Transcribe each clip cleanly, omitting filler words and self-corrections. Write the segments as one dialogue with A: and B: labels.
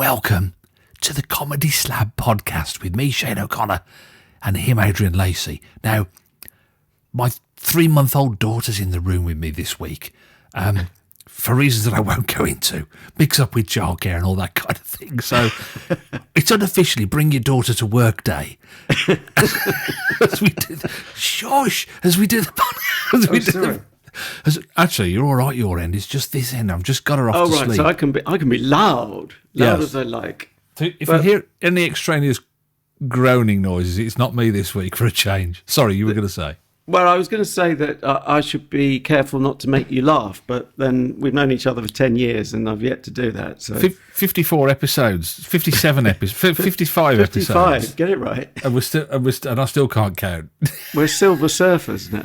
A: welcome to the Comedy Slab podcast with me, Shane O'Connor, and him, Adrian Lacey. Now, my 3-month-old daughter's in the room with me this week, for reasons that I won't go into, mix up with childcare and all that kind of thing. So it's unofficially Bring Your Daughter to Work Day. as we do the actually, you're all right, your end. It's just this end. I've just got her off to sleep.
B: So I can be loud as I like.
A: So if you hear any extraneous groaning noises, it's not me this week for a change. Sorry, you were going to say.
B: Well, I was going to say that I should be careful not to make you laugh, but then we've known each other for 10 years and I've yet to do that. So
A: 54 episodes, 57 episodes, 55 episodes.
B: 55, get it right.
A: And I still can't count.
B: We're silver surfers now,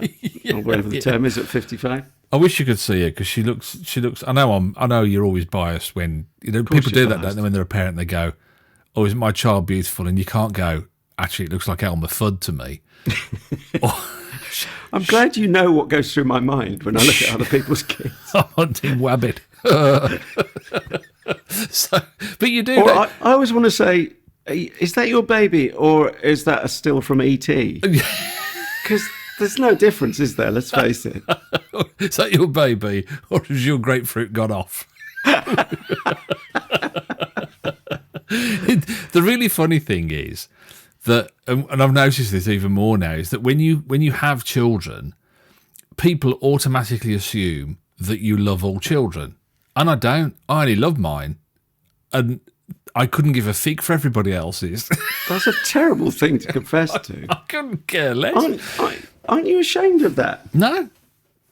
B: or whatever the term is at 55.
A: I wish you could see her because she looks. I know you're always biased when people do that, don't they? When they're a parent, they go, "Oh, isn't my child beautiful?" And you can't go, "Actually, it looks like Elmer Fudd to me."
B: I'm glad you know what goes through my mind when I look at other people's kids.
A: I'm hunting wabbit. But you do.
B: I always want to say, is that your baby or is that a still from E.T.? Because there's no difference, is there? Let's face it.
A: Is that your baby or has your grapefruit gone off? The really funny thing is that, and I've noticed this even more now, is that when you have children, people automatically assume that you love all children. And I don't. I only love mine. And I couldn't give a fig for everybody else's.
B: That's a terrible thing to confess to.
A: I couldn't care less.
B: Aren't you ashamed of that?
A: No,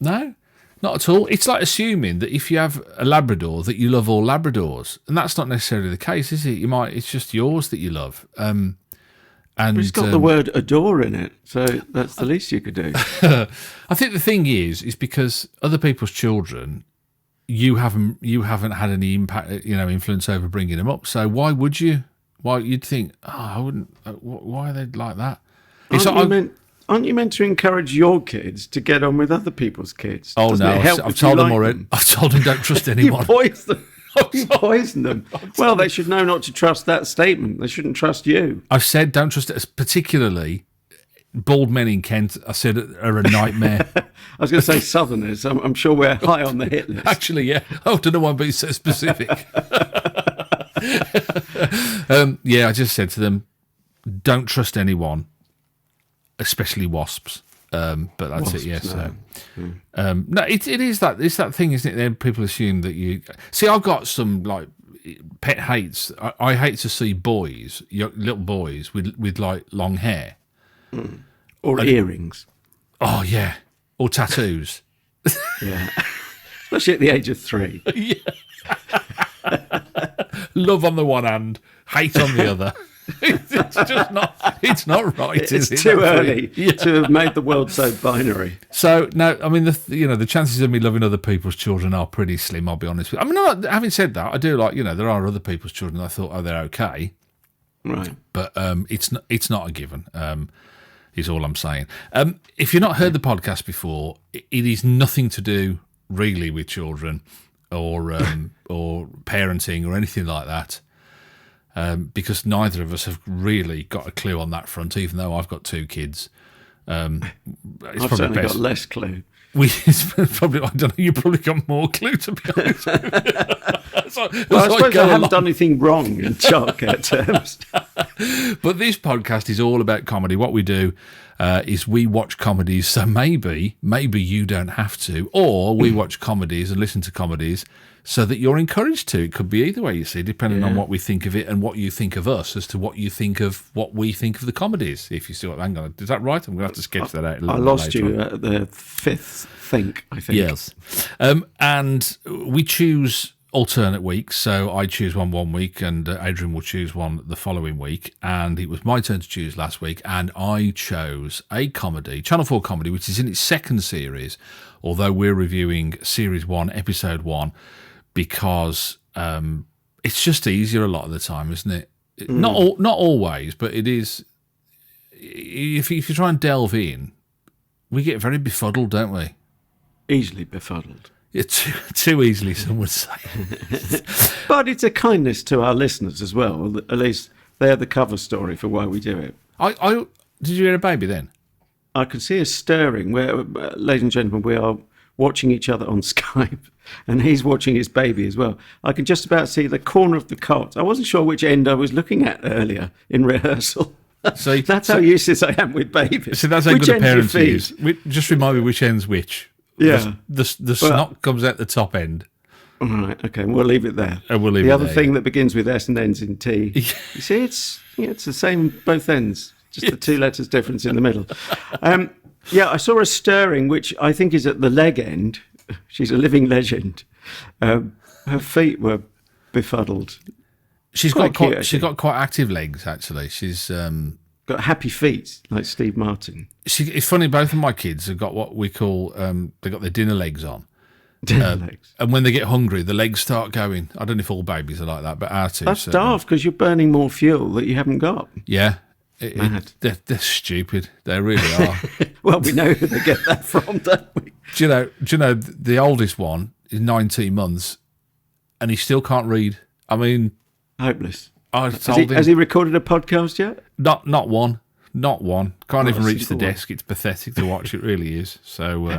A: not at all. It's like assuming that if you have a Labrador, that you love all Labradors. And that's not necessarily the case, is it? It's just yours that you love. And
B: it's got the word adore in it, so that's the least you could do.
A: I think the thing is because other people's children, you haven't had any impact, influence over bringing them up. So why would you? Why you'd think? Oh, I wouldn't. Why are they like that?
B: Aren't you meant to encourage your kids to get on with other people's kids?
A: Oh no, I've told them already. I've told them don't trust anyone.
B: You poison them. Well, they should know not to trust that statement. They shouldn't trust you.
A: I've said don't trust it, particularly bald men in Kent. I said are a nightmare.
B: I was going to say Southerners. I'm sure we're high on the hit list.
A: Actually, yeah. I don't know why I'm being so specific. I just said to them, don't trust anyone, especially wasps. But that's wasps, it. Yes. No, it is that. It's that thing, isn't it? Then people assume that you see. I've got some like pet hates. I hate to see boys, little boys with like long hair
B: or earrings.
A: Oh yeah, or tattoos.
B: Yeah, especially at the age of 3.
A: Yeah. Love on the one hand, hate on the other. It's just not. It's not right.
B: It's too early to have made the world so binary.
A: So no, I mean the chances of me loving other people's children are pretty slim. I'll be honest with you. I mean, having said that, I do like there are other people's children. I thought, they're okay,
B: right?
A: But it's not a given. Is all I'm saying. If you've not heard the podcast before, it is nothing to do really with children or parenting or anything like that. Because neither of us have really got a clue on that front, even though I've got 2 kids.
B: I've certainly got less clue.
A: Probably, I don't know, you probably got more clue, to be honest.
B: I suppose I haven't done anything wrong in childcare terms.
A: But this podcast is all about comedy. What we do is we watch comedies, so maybe you don't have to, or we watch comedies and listen to comedies so that you're encouraged to. It could be either way, you see, depending on what we think of it and what you think of us as to what you think of what we think of the comedies, if you see what I'm going to... Is that right? I'm going to have to sketch that out a little bit later.
B: I lost you at the 5th think, I think.
A: Yes. And we choose alternate weeks, so I choose one week and Adrian will choose one the following week, and it was my turn to choose last week, and I chose a comedy, Channel 4 comedy, which is in its 2nd series, although we're reviewing Series 1, Episode 1, because it's just easier a lot of the time, isn't it? Not always, but it is. If you try and delve in, we get very befuddled, don't we?
B: Easily befuddled.
A: Yeah, too easily, some would say.
B: But it's a kindness to our listeners as well. At least they're the cover story for why we do it.
A: Did you hear a baby then?
B: I can see us stirring. Ladies and gentlemen, we are watching each other on Skype, and he's watching his baby as well. I can just about see the corner of the cot. I wasn't sure which end I was looking at earlier in rehearsal. So that's how useless I am with babies.
A: So that's how good a parent he is. Just remind me which end's which.
B: Yeah.
A: The snot comes out the top end.
B: All right, okay, we'll leave it there.
A: We'll leave
B: the
A: it
B: other
A: there,
B: thing that begins with S and ends in T. You see, it's the same both ends, just the two letters difference in the middle. I saw her stirring, which I think is at the leg end. She's a living legend. Her feet were befuddled.
A: She's got quite active legs, actually. She's
B: got happy feet, like Steve Martin.
A: It's funny, both of my kids have got what we call, they got their dinner legs on.
B: Legs.
A: And when they get hungry, the legs start going. I don't know if all babies are like that, but our two.
B: That's daft, because you're burning more fuel that you haven't got.
A: Yeah. They're stupid. They really are.
B: Well, we know who they get that from, don't we?
A: Do you know, the oldest one is 19 months, and he still can't read. I mean...
B: Hopeless.
A: Has
B: he recorded a podcast yet?
A: Not one. Not one. Can't even reach the desk. It's pathetic to watch. It really is. So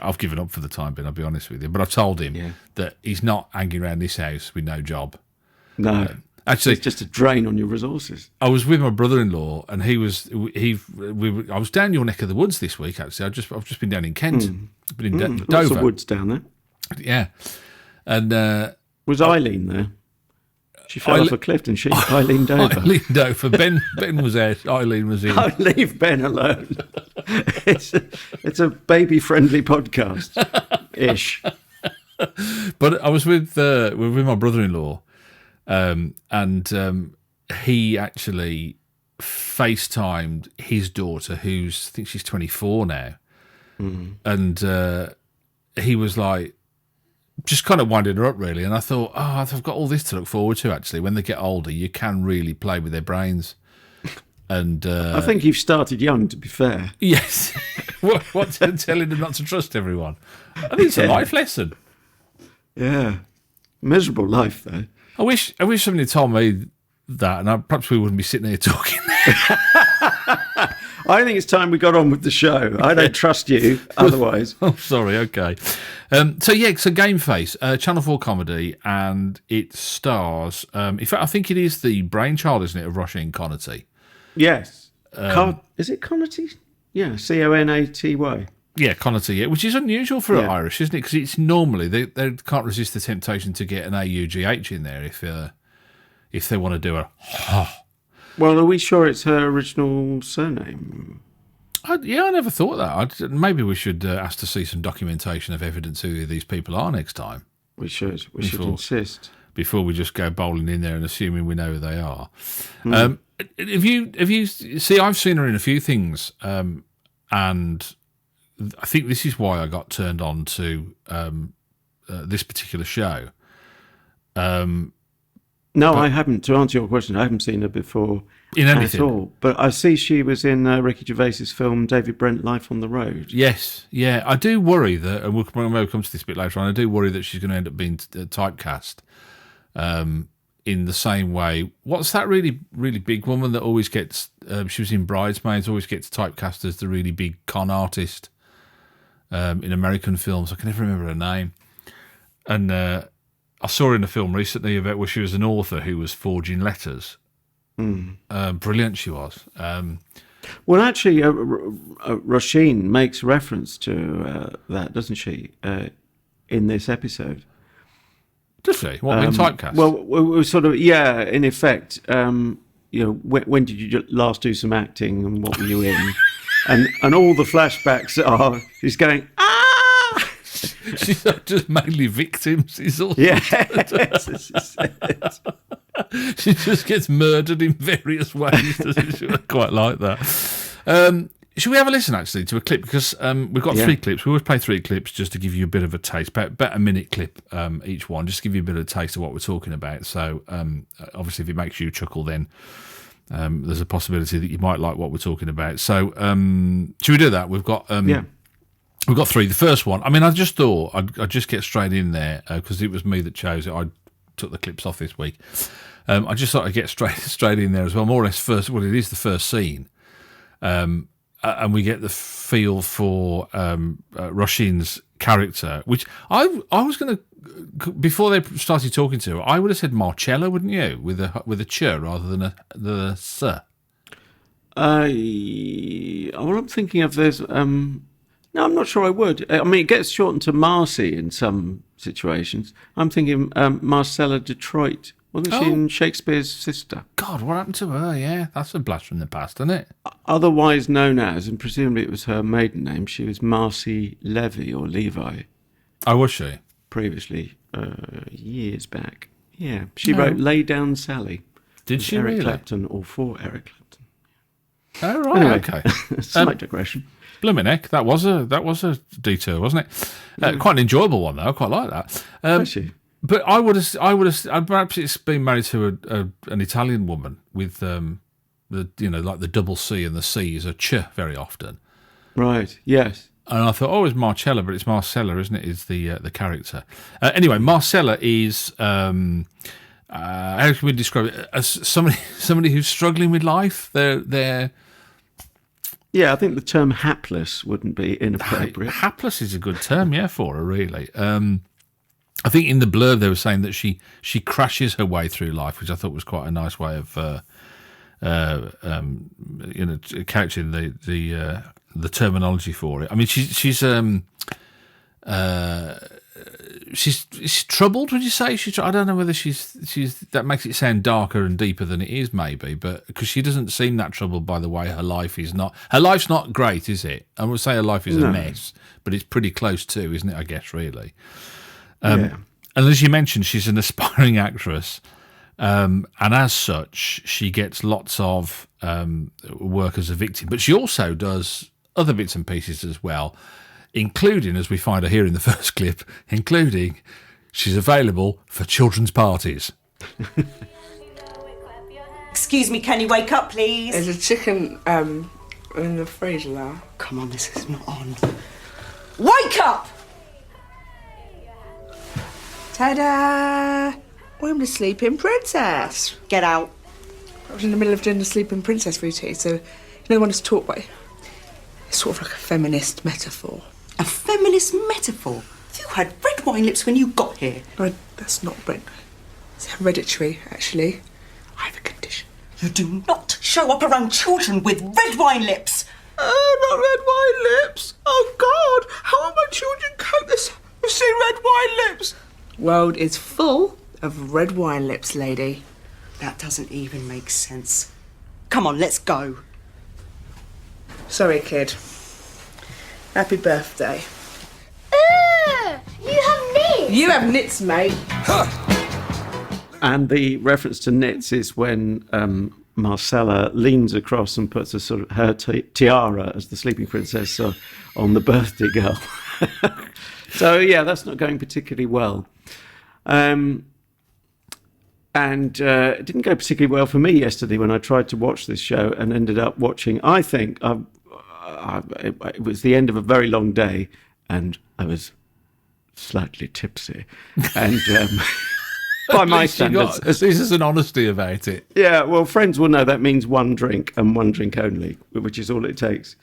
A: I've given up for the time being, I'll be honest with you. But I've told him that he's not hanging around this house with no job.
B: No. Actually, it's just a drain on your resources.
A: I was with my brother-in-law, and I was down your neck of the woods this week. Actually, I've just been down in Kent, been in Dover.
B: Lots of woods down there.
A: Yeah, and
B: was Eileen there? She fell off a cliff, didn't she? Eileen Dover.
A: Eileen Dover. Ben was out. Eileen was in.
B: I leave Ben alone. It's a baby-friendly podcast, ish.
A: But I was with my brother-in-law. And he actually FaceTimed his daughter, I think she's 24 now. And he was like, just kind of winding her up, really. And I thought, I've got all this to look forward to, actually. When they get older, you can really play with their brains. And
B: I think you've started young, to be fair.
A: Yes. What's telling them not to trust everyone? I think it's a life lesson.
B: Yeah. Miserable life, though.
A: I wish somebody had told me that, and perhaps we wouldn't be sitting here talking.
B: I think it's time we got on with the show. I don't trust you otherwise.
A: Oh, sorry. Okay. So Gameface, Channel 4 comedy, and it stars. In fact, I think it is the brainchild, isn't it, of Roisin Conaty?
B: Yes. Is it Conaty? Yeah, Conaty.
A: Yeah, Conaty, yeah, which is unusual for Irish, isn't it? Because it's normally they can't resist the temptation to get an AUGH in there if they want to do a.
B: Well, are we sure it's her original surname?
A: I never thought that. Maybe we should ask to see some documentation of evidence who these people are next time.
B: We should insist
A: before we just go bowling in there and assuming we know who they are. Have you see? I've seen her in a few things, and I think this is why I got turned on to this particular show.
B: I haven't. To answer your question, I haven't seen her before
A: in anything
B: at all. But I see she was in Ricky Gervais's film David Brent, Life on the Road.
A: Yes, yeah. I do worry that, and we'll come to this a bit later on, I do worry that she's going to end up being typecast in the same way. What's that really, really big woman that always gets, she was in Bridesmaids, always gets typecast as the really big con artist in American films. I can never remember her name. And I saw her in a film recently about where she was an author who was forging letters. Brilliant she was.
B: Well, actually, Roisin makes reference to that, doesn't she, in this episode?
A: Does she? What, in typecast?
B: Well, we sort of, in effect, when did you last do some acting and what were you in? and all the flashbacks are, she's going,
A: She's not just mainly victims. She's also she just gets murdered in various ways. She quite like that. Should we have a listen, actually, to a clip? Because we've got 3 clips. We always play 3 clips just to give you a bit of a taste, about a minute clip each one, just to give you a bit of a taste of what we're talking about. So, obviously, if it makes you chuckle, then there's a possibility that you might like what we're talking about. So, should we do that? We've got We've got 3. The first one, I mean, I just thought I'd just get straight in there because it was me that chose it. I took the clips off this week. I just thought I'd get straight in there as well. More or less first, well, it is the first scene. And we get the feel for Roisin's character, which I was going to, before they started talking to her, I would have said Marcella, wouldn't you, with a ch rather than the s.
B: Well, I'm thinking of this. No, I'm not sure I would. I mean, it gets shortened to Marcy in some situations. I'm thinking Marcella Detroit. Wasn't she in Shakespeare's sister?
A: God, what happened to her? Yeah, that's a blast from the past, isn't it?
B: Otherwise known as, and presumably it was her maiden name, she was Marcy Levy or Levi.
A: Oh, was she?
B: Previously, years back. Yeah, she wrote Lay Down Sally.
A: Did she
B: Eric
A: really?
B: Clapton or for Eric Clapton.
A: Oh, right,
B: Anyway,
A: okay.
B: Slight digression.
A: Blimmin' heck, that was a detour, wasn't it? Quite an enjoyable one, though. I quite like that.
B: Actually.
A: But I would have. Perhaps it's been married to an Italian woman with like the double C and the C is a ch very often.
B: Right. Yes.
A: And I thought, it's Marcella, but it's Marcella, isn't it? Is the character? Anyway, Marcella is how can we describe it? As somebody who's struggling with life. They're
B: Yeah, I think the term hapless wouldn't be inappropriate.
A: Hapless is a good term, yeah, for her, really. I think in the blurb they were saying that she crashes her way through life, which I thought was quite a nice way of couching the terminology for it. I mean, she's troubled. Would you say I don't know whether she's that makes it sound darker and deeper than it is, maybe, but because she doesn't seem that troubled by the way her life is not. Her life's not great, is it? I would say her life is a mess, but it's pretty close to, isn't it? I guess really. And as you mentioned, she's an aspiring actress, and as such, she gets lots of work as a victim. But she also does other bits and pieces as well, including, as we find her here in the first clip, including she's available for children's parties.
C: Excuse me, can you wake up, please?
D: There's a chicken in the freezer now.
C: Come on, this is not on. Wake up!
D: Ta-da! I'm the Sleeping Princess.
C: Get out.
D: I was in the middle of doing the Sleeping Princess routine, so no one has talked about it. It's sort of like a feminist metaphor.
C: A feminist metaphor? You had red wine lips when you got here.
D: No, that's not red. It's hereditary, actually. I have a condition.
C: You do not show up around children with red wine lips.
D: Oh, not red wine lips. Oh, God. How will my children cope this? You've seen red wine lips. World is full of red wine lips, lady.
C: That doesn't even make sense. Come on, let's go.
D: Sorry, kid. Happy birthday.
E: You have knits.
D: You have knits, mate.
B: And the reference to knits is when Marcella leans across and puts a sort of her tiara as the sleeping princess on the birthday girl. So, yeah, that's not going particularly well. And it didn't go particularly well for me yesterday when I tried to watch this show and ended up watching, I think, it was the end of a very long day and I was slightly tipsy. And by my standards...
A: This is an honesty about it.
B: Yeah, well, friends will know that means one drink and one drink only, which is all it takes.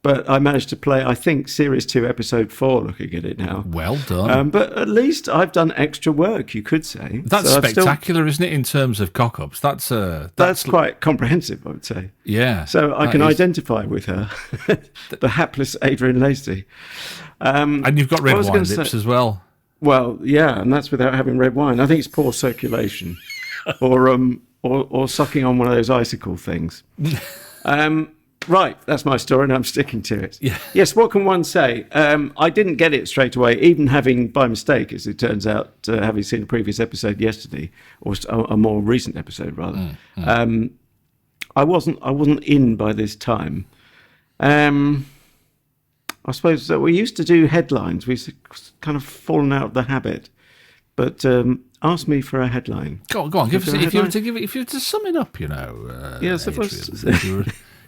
B: But I managed to play, I think, Series 2, Episode 4, looking at it now.
A: Well done.
B: But at least I've done extra work, you could say.
A: That's so spectacular, isn't it, in terms of cock-ups? That's
B: quite comprehensive, I would say.
A: Yeah.
B: So I can identify with her, the hapless Adrian Lacey.
A: And you've got red wine lips as well.
B: Well, yeah, and that's without having red wine. I think it's poor circulation. or sucking on one of those icicle things. Right, that's my story and I'm sticking to it.
A: Yeah.
B: Yes, what can one say? I didn't get it straight away, even having, by mistake, as it turns out, having seen a previous episode yesterday, or a more recent episode, rather. I wasn't in by this time. I suppose that we used to do headlines. We've kind of fallen out of the habit. But ask me for a headline.
A: Go on. If you were to sum it up,
B: Yes,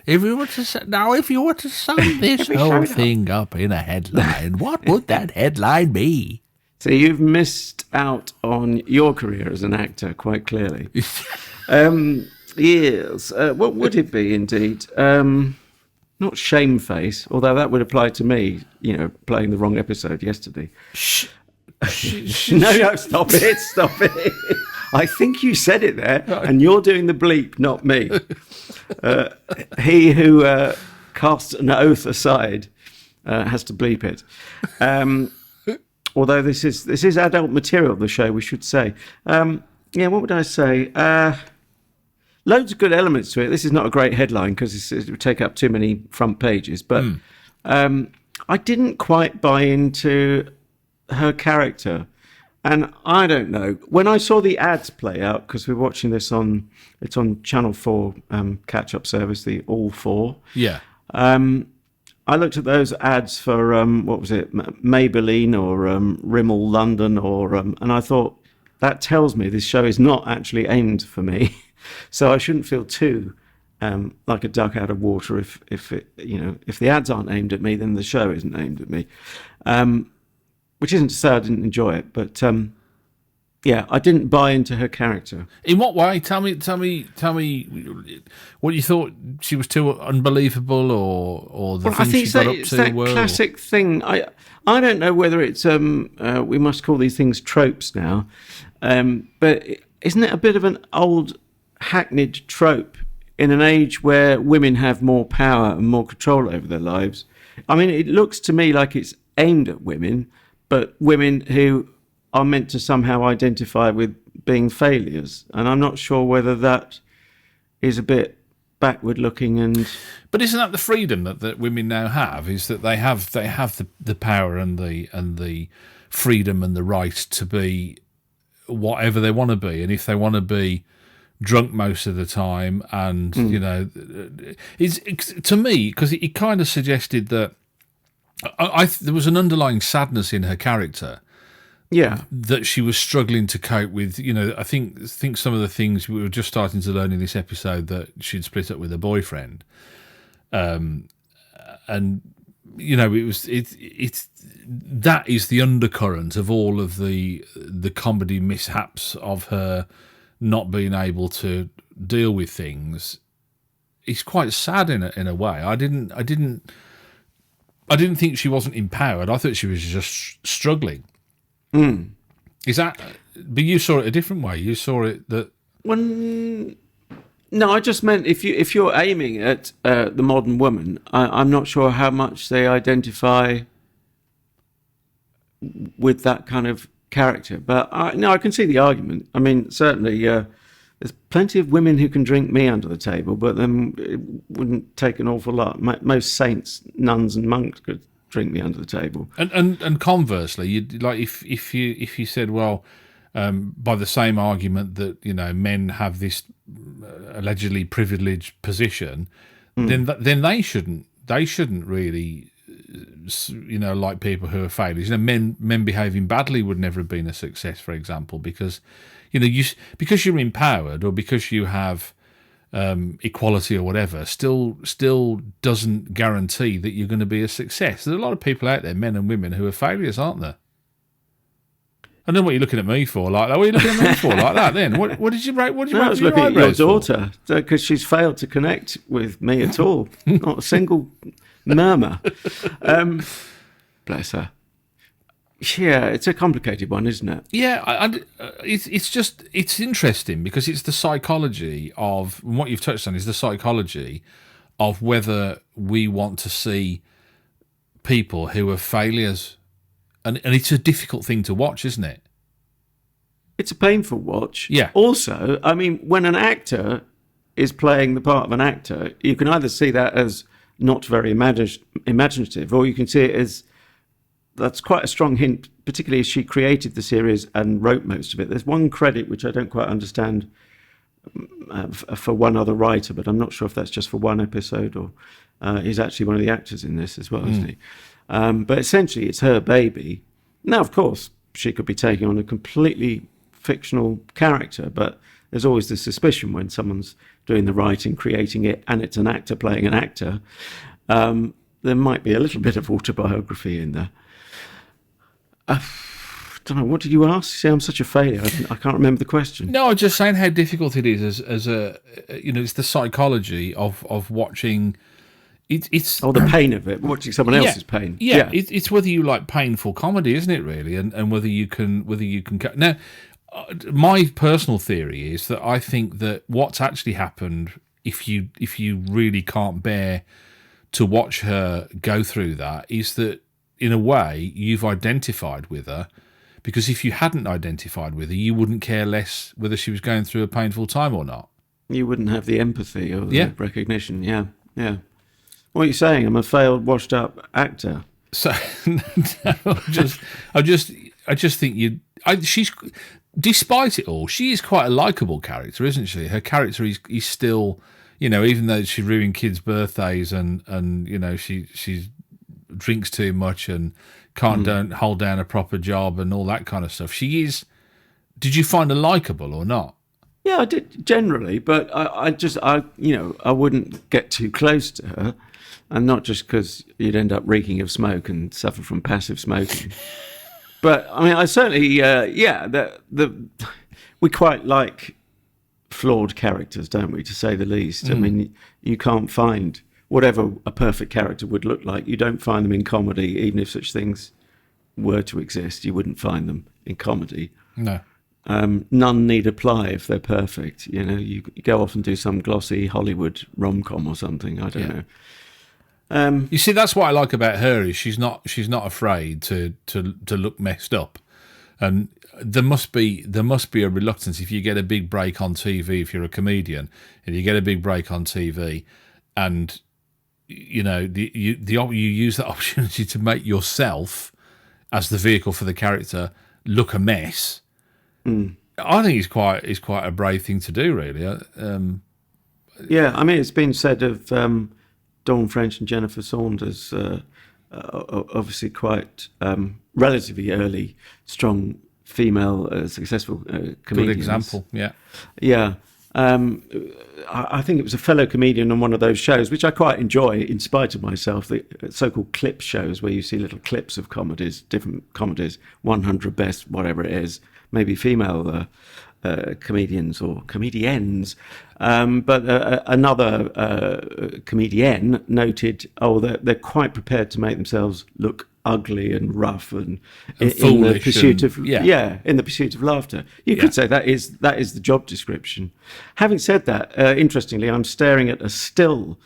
A: If you were to sum this whole thing up in a headline, what would that headline be?
B: So you've missed out on your career as an actor, quite clearly. Yes. What would it be, indeed? Not Shameface, although that would apply to me, playing the wrong episode yesterday. No, stop it. I think you said it there, and you're doing the bleep, not me. He who casts an oath aside has to bleep it. Although this is adult material, the show, we should say. What would I say? Loads of good elements to it. This is not a great headline because it would take up too many front pages. But I didn't quite buy into her character. And I don't know. When I saw the ads play out, because we're watching this on Channel 4 catch-up service, the All 4.
A: Yeah.
B: I looked at those ads for, what was it, Maybelline or Rimmel London, and I thought, that tells me this show is not actually aimed for me. So I shouldn't feel too like a duck out of water if the ads aren't aimed at me, then the show isn't aimed at me. Which isn't to say I didn't enjoy it, but I didn't buy into her character.
A: In what way? Tell me what you thought. She was too unbelievable, or the things she got up to.
B: That classic thing. I don't know whether it's we must call these things tropes now, but isn't it a bit of an old hackneyed trope in an age where women have more power and more control over their lives? I mean, it looks to me like it's aimed at women, but women who are meant to somehow identify with being failures. And I'm not sure whether that is a bit backward looking.
A: But isn't that the freedom that women now have, is that they have the power and the freedom and the right to be whatever they want to be. And if they want to be drunk most of the time, and it's to me, because it kind of suggested that there was an underlying sadness in her character.
B: Yeah,
A: that she was struggling to cope with. I think some of the things we were just starting to learn in this episode, that she'd split up with her boyfriend, and it's that is the undercurrent of all of the comedy mishaps of her not being able to deal with things. It's quite sad in a way. I didn't think she wasn't empowered. I thought she was just struggling. Is that? But you saw it a different way. You saw it that.
B: No, I just meant if you're aiming at the modern woman, I'm not sure how much they identify with that kind of character. But I can see the argument. I mean, certainly there's plenty of women who can drink me under the table, but then it wouldn't take an awful lot. Most saints, nuns, and monks could drink me under the table.
A: And conversely, you'd like if you said, well, by the same argument that men have this allegedly privileged position, then they shouldn't really like people who are failures. Men behaving badly would never have been a success, for example, because because you're empowered or because you have equality or whatever, still doesn't guarantee that you're going to be a success. There's a lot of people out there, men and women, who are failures, aren't there? I don't know what you're looking at me for like that. What are you looking at me for like that then? What did you break? What did you
B: I was looking at your daughter, because she's failed to connect with me at all. Not a single murmur. Bless her. Yeah, it's a complicated one, isn't it?
A: Yeah, it's interesting because it's the psychology of, and what you've touched on is the psychology of whether we want to see people who are failures, and it's a difficult thing to watch, isn't it?
B: It's a painful watch.
A: Yeah.
B: Also, I mean, when an actor is playing the part of an actor, you can either see that as not very imaginative, or you can see it as that's quite a strong hint, particularly as she created the series and wrote most of it. There's one credit which I don't quite understand for one other writer, but I'm not sure if that's just for one episode or he's actually one of the actors in this as well, isn't he? But essentially, it's her baby. Now, of course, she could be taking on a completely fictional character, but there's always the suspicion when someone's doing the writing, creating it, and it's an actor playing an actor, there might be a little bit of autobiography in there. I don't know, what did you ask? See, I'm such a failure. I can't remember the question.
A: No, I'm just saying how difficult it is as a, it's the psychology of watching. It's
B: the pain of it, watching someone else's pain.
A: Yeah. It's whether you like painful comedy, isn't it? Really, and whether you can now. My personal theory is that I think that what's actually happened, if you really can't bear to watch her go through that, is that in a way you've identified with her, because if you hadn't identified with her, you wouldn't care less whether she was going through a painful time or not.
B: You wouldn't have the empathy or the recognition. Yeah. What are you saying? I'm a failed, washed-up actor.
A: So, I just think she's, despite it all, she is quite a likable character, isn't she? Her character is still, even though she ruined kids' birthdays and she drinks too much and don't hold down a proper job and all that kind of stuff. She is. Did you find her likable or not?
B: Yeah, I did generally, but I wouldn't get too close to her, and not just because you'd end up reeking of smoke and suffer from passive smoking. But I mean, I certainly, we quite like flawed characters, don't we? To say the least. I mean, you can't find whatever a perfect character would look like. You don't find them in comedy, even if such things were to exist. You wouldn't find them in comedy.
A: No.
B: None need apply if they're perfect. You go off and do some glossy Hollywood rom-com or something. I don't know.
A: You see, that's what I like about her, is she's not afraid to look messed up, and there must be a reluctance if you get a big break on TV. If you're a comedian and you get a big break on TV, and you use that opportunity to make yourself as the vehicle for the character look a mess. I think it's quite a brave thing to do, really.
B: Yeah, I mean, it's been said of Dawn French and Jennifer Saunders, obviously quite relatively early, strong female, successful comedians.
A: Good example, yeah.
B: Yeah. I think it was a fellow comedian on one of those shows, which I quite enjoy in spite of myself, the so-called clip shows where you see little clips of comedies, different comedies, 100 best, whatever it is, maybe female comedians or comedians. But another comedian noted, they're quite prepared to make themselves look ugly and rough and in the pursuit of in the pursuit of laughter. You could say that is the job description. Having said that, interestingly, I'm staring at a still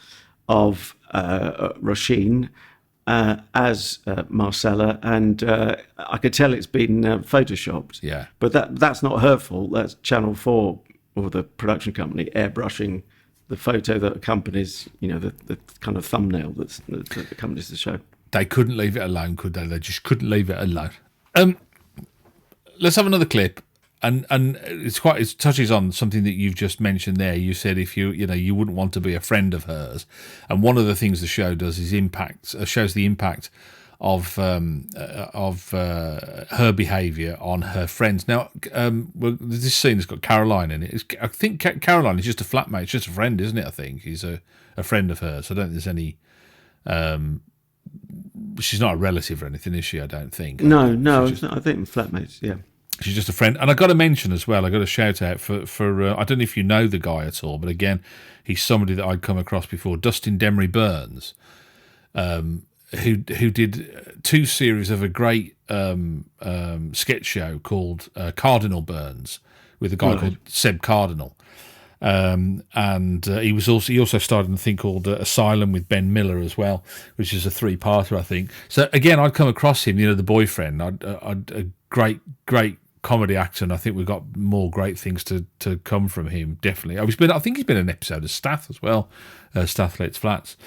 B: of Roisin as Marcella, and I could tell it's been photoshopped.
A: Yeah,
B: but that's not her fault. That's Channel 4 or the production company airbrushing the photo that accompanies, the kind of thumbnail that accompanies the show.
A: They couldn't leave it alone, could they? They just couldn't leave it alone. Let's have another clip, and it touches on something that you've just mentioned there. You said if you wouldn't want to be a friend of hers, and one of the things the show does is shows the impact of her behaviour on her friends. Now, this scene has got Caroline in it. I think Caroline is just a flatmate, it's just a friend, isn't it? I think he's a friend of hers. I don't think there's any. She's not a relative or anything, is she? I don't think.
B: No, I think flatmates. Yeah,
A: she's just a friend. And I got to mention as well, I got a shout out for I don't know if you know the guy at all, but again, he's somebody that I'd come across before, Dustin Demery Burns, who did 2 series of a great sketch show called Cardinal Burns with a guy called Seb Cardinal. And he also starred in a thing called Asylum with Ben Miller as well, which is a 3-parter, I think. So again, I'd come across him, the boyfriend. I'd a great comedy actor, and I think we've got more great things to come from him. Definitely, I think he's been in an episode of Stath as well, Stath Lets Flats.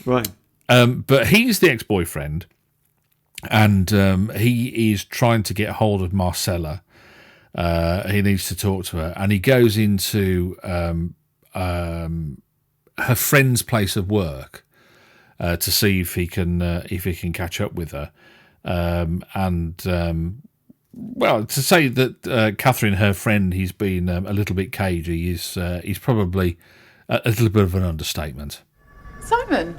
B: Right.
A: But he's the ex-boyfriend, and he is trying to get hold of Marcella. He needs to talk to her, and he goes into her friend's place of work to see if he can catch up with her. And Well, to say that Catherine, her friend, he's been a little bit cagey is probably a little bit of an understatement.
E: Simon,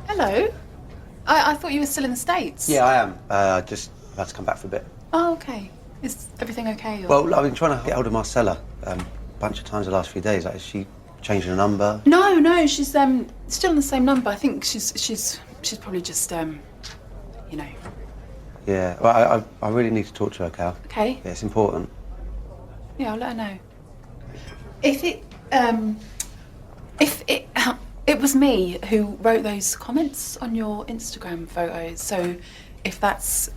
E: hello. I thought you were still in the States.
F: Yeah, I am. I've had to come back for a bit.
E: Oh, okay. Is everything okay? Or...
F: Well, I've been trying to get hold of Marcella a bunch of times the last few days. Like, is she changing her number?
E: No, she's still on the same number. I think she's probably just you know.
F: Yeah. Well, I really need to talk to her, Cal.
E: Okay.
F: Yeah, it's important.
E: Yeah, I'll let her know. If it was me who wrote those comments on your Instagram photos, so if that's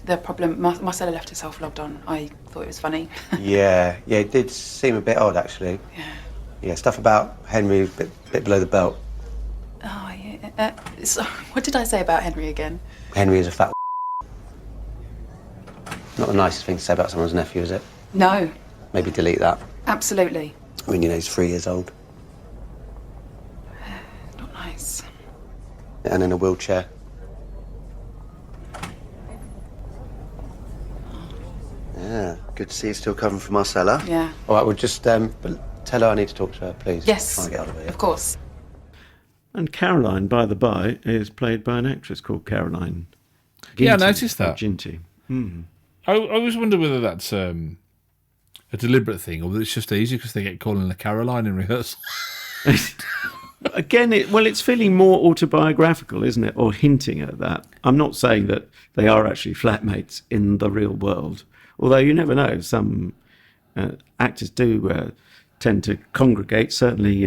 E: the problem, Marcella left herself logged on. I thought it was funny.
F: Yeah, it did seem a bit odd, actually.
E: Yeah.
F: Yeah, stuff about Henry, bit below the belt.
E: Oh, yeah. So, what did I say about Henry again?
F: Henry is a fat. Not the nicest thing to say about someone's nephew, is it?
E: No.
F: Maybe delete that.
E: Absolutely.
F: I mean, he's 3 years old.
E: Not nice.
F: And in a wheelchair. Yeah, good to see you still covering for Marcella.
E: Yeah.
F: All right, well, just tell her I need to talk to her, please.
E: Yes.
F: Try and get out of here.
E: Of course.
B: And Caroline, by the by, is played by an actress called Caroline.
A: Yeah, I noticed that.
B: Ginty.
A: I always wonder whether that's a deliberate thing or whether it's just easy because they get calling her Caroline in rehearsal.
B: Again, it's feeling more autobiographical, isn't it? Or hinting at that. I'm not saying that they are actually flatmates in the real world, although you never know. Some actors do tend to congregate, certainly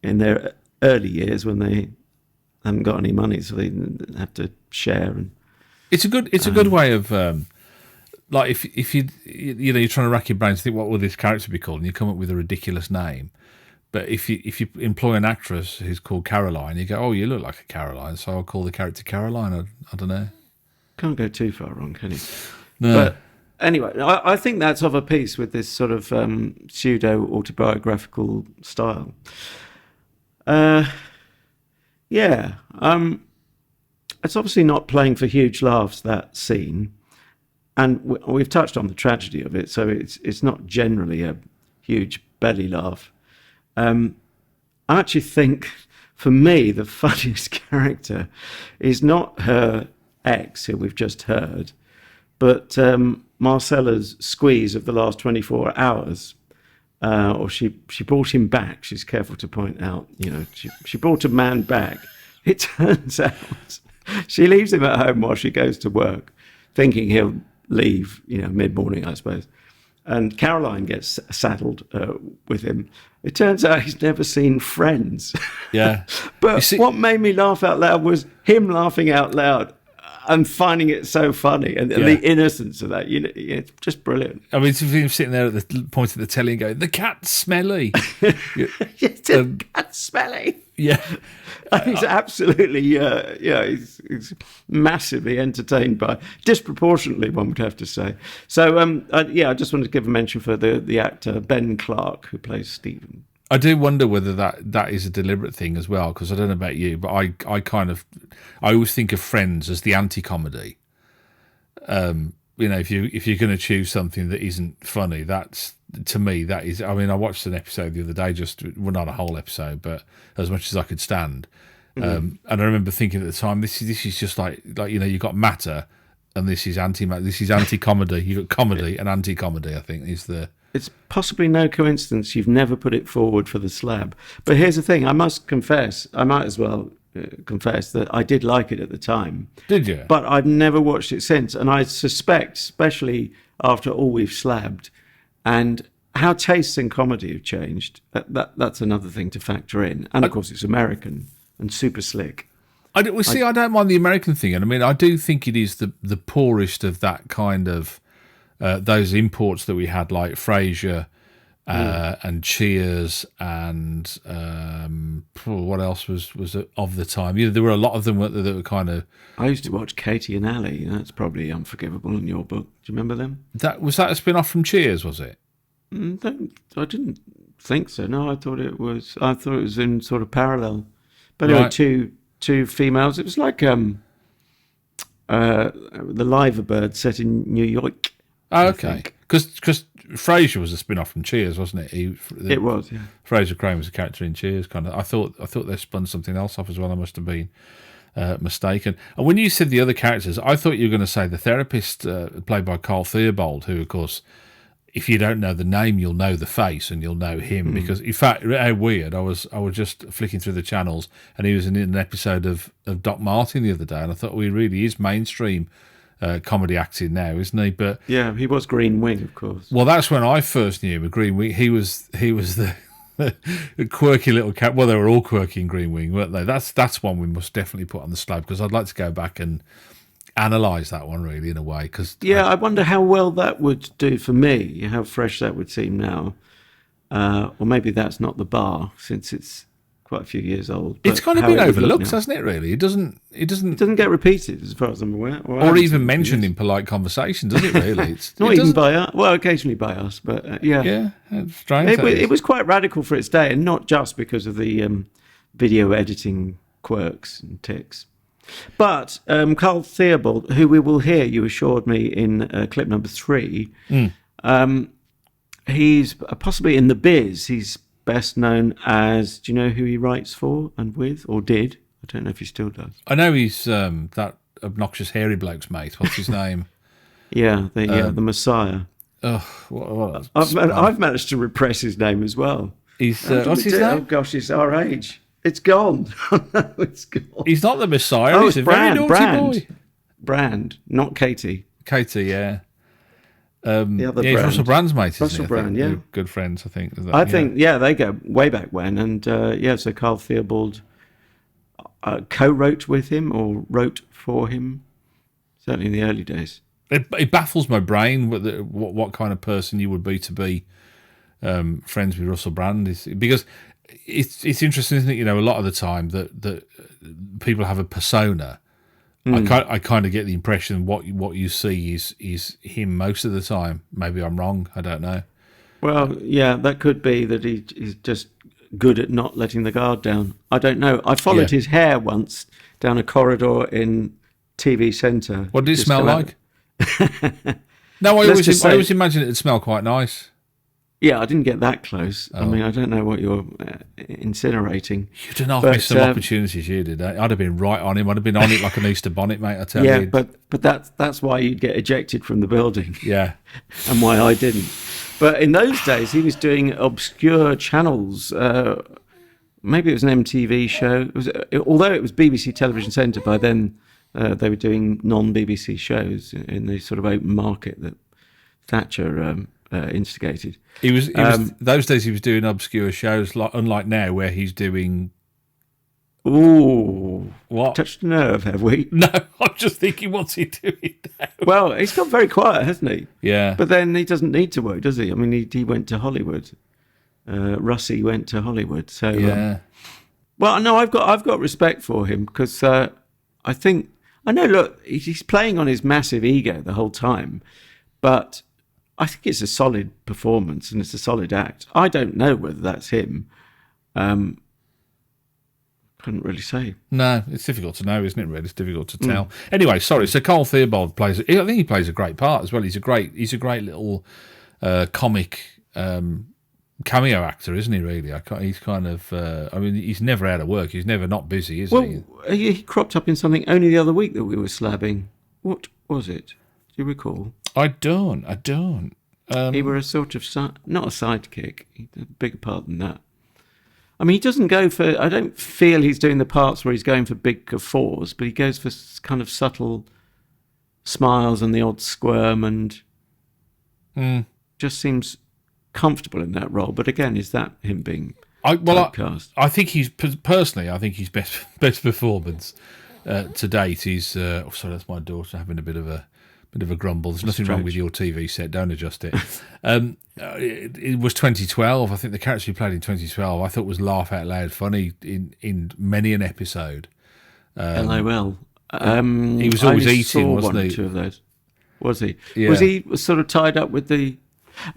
B: in their early years when they haven't got any money, so they have to share. And
A: it's a good way of like if you're trying to rack your brains to think what will this character be called, and you come up with a ridiculous name. But if you employ an actress who's called Caroline, you go, oh, you look like a Caroline, so I'll call the character Caroline. I don't know.
B: Can't go too far wrong, can you?
A: No.
B: But anyway, I think that's of a piece with this sort of pseudo-autobiographical style. It's obviously not playing for huge laughs, that scene. And we've touched on the tragedy of it, so it's not generally a huge belly laugh. I actually think, for me, the funniest character is not her ex, who we've just heard, but Marcella's squeeze of the last 24 hours. Or she brought him back. She's careful to point out, she brought a man back. It turns out she leaves him at home while she goes to work, thinking he'll leave, mid-morning, I suppose. And Caroline gets saddled with him. It turns out he's never seen Friends.
A: Yeah.
B: But what made me laugh out loud was him laughing out loud and finding it so funny, and the innocence of that. It's just brilliant.
A: I mean, him sitting there at the point of the telly and going, "The cat's smelly."
B: The cat's smelly.
A: Yeah.
B: He's absolutely, he's massively entertained by, disproportionately, one would have to say. So, I just wanted to give a mention for the actor Ben Clark, who plays Stephen.
A: I do wonder whether that is a deliberate thing as well, because I don't know about you, but I always think of Friends as the anti-comedy. If you're going to choose something that isn't funny, to me that is. I mean, I watched an episode the other day, not a whole episode, but as much as I could stand. And I remember thinking at the time, this is just like you got matter, and this is anti-comedy. You got comedy and anti-comedy. I think is the.
B: It's possibly no coincidence you've never put it forward for the Slab. But here's the thing, I might as well confess that I did like it at the time.
A: Did you?
B: But I've never watched it since. And I suspect, especially after all we've slabbed, and how tastes in comedy have changed, that's another thing to factor in. And of course, it's American and super slick.
A: I don't mind the American thing. And I mean, I do think it is the poorest of that kind of... those imports that we had, like Frasier and Cheers, and what else was of the time? There were a lot of them that were kind of.
B: I used to watch Katie and Ali. That's probably unforgivable in your book. Do you remember them?
A: Was that a spin-off from Cheers? Was it?
B: I didn't think so. No, I thought it was. In sort of parallel. But anyway, two females. It was like the Liverbird set in New York.
A: Oh, okay. Because Frasier was a spin-off from Cheers, wasn't it?
B: It was, yeah.
A: Frasier Crane was a character in Cheers, kind of. I thought they spun something else off as well. I must have been mistaken. And when you said the other characters, I thought you were going to say the therapist played by Carl Theobald, who, of course, if you don't know the name, you'll know the face and you'll know him. Because, in fact, how weird, I was just flicking through the channels and he was in an episode of Doc Martin the other day, and I thought, well, he really is mainstream comedy acting now, isn't he? But
B: yeah, he was Green Wing, of course.
A: Well, that's when I first knew him. Green Wing, he was the quirky little cat. Well, they were all quirky in Green Wing, weren't they? That's one we must definitely put on the slab, because I'd like to go back and analyse that one really in a way. Cause
B: I wonder how well that would do for me, how fresh that would seem now. Or maybe that's not the bar, since it's quite a few years old.
A: It's kind of been overlooked, hasn't it, really? It doesn't
B: get repeated, as far as I'm aware.
A: Or even mentioned in polite conversation, does it really? It's
B: not even by us. Well, occasionally by us, but yeah.
A: Yeah, it's strange.
B: It was quite radical for its day, and not just because of the video editing quirks and tics. But Carl Theobald, who we will hear, you assured me, in clip number 3, he's possibly in the biz. He's best known as, do you know who he writes for and with, or did? I don't know if he still does.
A: I know he's that obnoxious hairy bloke's mate. What's his name?
B: The Messiah.
A: Oh,
B: I've managed to repress his name as well.
A: What's his name?
B: Oh gosh, it's our age. It's gone. No, it's gone.
A: He's not the Messiah.
B: Oh,
A: he's a very naughty boy.
B: Brand, not Katie.
A: Katie, yeah.
B: The other
A: he's Russell Brand's mate, isn't
B: Russell Brand, yeah.
A: They're good friends, I think.
B: I think they go way back when. And so Carl Theobald co-wrote with him or wrote for him, certainly in the early days.
A: It baffles my brain what kind of person you would be to be friends with Russell Brand, because it's interesting, isn't it? You know, a lot of the time that people have a persona. I kind of get the impression what you see is him most of the time. Maybe I'm wrong. I don't know.
B: Well, yeah, that could be that he's just good at not letting the guard down. I don't know. I followed his hair once down a corridor in TV Centre.
A: What did it smell like? No, I always imagine it'd smell quite nice.
B: Yeah, I didn't get that close. I mean, I don't know what you're incinerating.
A: You didn't offer me some opportunities, you did. I'd have been right on him. I'd have been on it like an Easter bonnet, mate, I tell you.
B: Yeah, but that's why you'd get ejected from the building.
A: Yeah.
B: And why I didn't. But in those days, he was doing obscure channels. Maybe it was an MTV show. Although it was BBC Television Centre, by then they were doing non-BBC shows in the sort of open market that Thatcher instigated.
A: He was those days he was doing obscure shows, unlike now where he's doing.
B: Ooh,
A: what?
B: Touched a nerve, have we?
A: No, I'm just thinking, what's he doing now?
B: Well, he's got very quiet, hasn't he?
A: Yeah.
B: But then he doesn't need to work, does he? I mean, he went to Hollywood. Russie went to Hollywood, so
A: yeah.
B: Well, no, I've got respect for him because I know. Look, he's playing on his massive ego the whole time, but I think it's a solid performance and it's a solid act. I don't know whether that's him. Couldn't really say.
A: No, it's difficult to know, isn't it? Really, it's difficult to tell. Anyway, sorry. So Carl Theobald plays. I think he plays a great part as well. He's a great little comic cameo actor, isn't he? Really, he's kind of. I mean, he's never out of work. He's never not busy, is he?
B: Well, he cropped up in something only the other week that we were slabbing. What was it? Do you recall?
A: I don't.
B: He were a sort of not a sidekick. He did a bigger part than that. I mean, he doesn't go for. I don't feel he's doing the parts where he's going for big guffaws, but he goes for kind of subtle smiles and the odd squirm, and just seems comfortable in that role. But again, is that him being typecast?
A: I think he's personally. I think his best performance to date is. Sorry, that's my daughter having a bit of a grumble. There's nothing wrong with your TV set. Don't adjust it. It was 2012. I think the character he played in 2012 I thought was laugh out loud funny in many an episode.
B: LOL.
A: He was always eating, wasn't he?
B: Two of those. Was he?
A: Yeah.
B: Was he sort of tied up with the?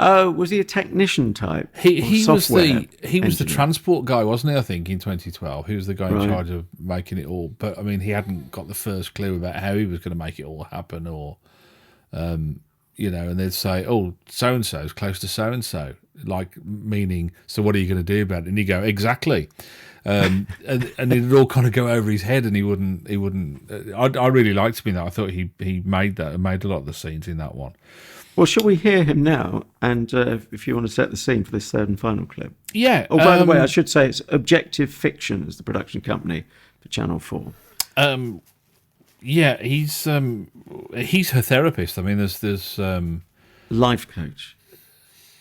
B: Was he a technician type?
A: He was the transport guy, wasn't he? I think in 2012 he was the guy in charge of making it all. But I mean, he hadn't got the first clue about how he was going to make it all happen, or and they'd say, "Oh, so and so's close to so and so," like meaning, "So what are you going to do about it?" And you go, "Exactly." And it'd all kind of go over his head, and he wouldn't. I really liked him in that. I thought he made a lot of the scenes in that one.
B: Well, shall we hear him now? And if you want to set the scene for this third and final clip.
A: Yeah.
B: Oh, by the way, I should say it's Objective Fiction as the production company for Channel 4.
A: Yeah, he's her therapist. I mean, there's
B: Life coach.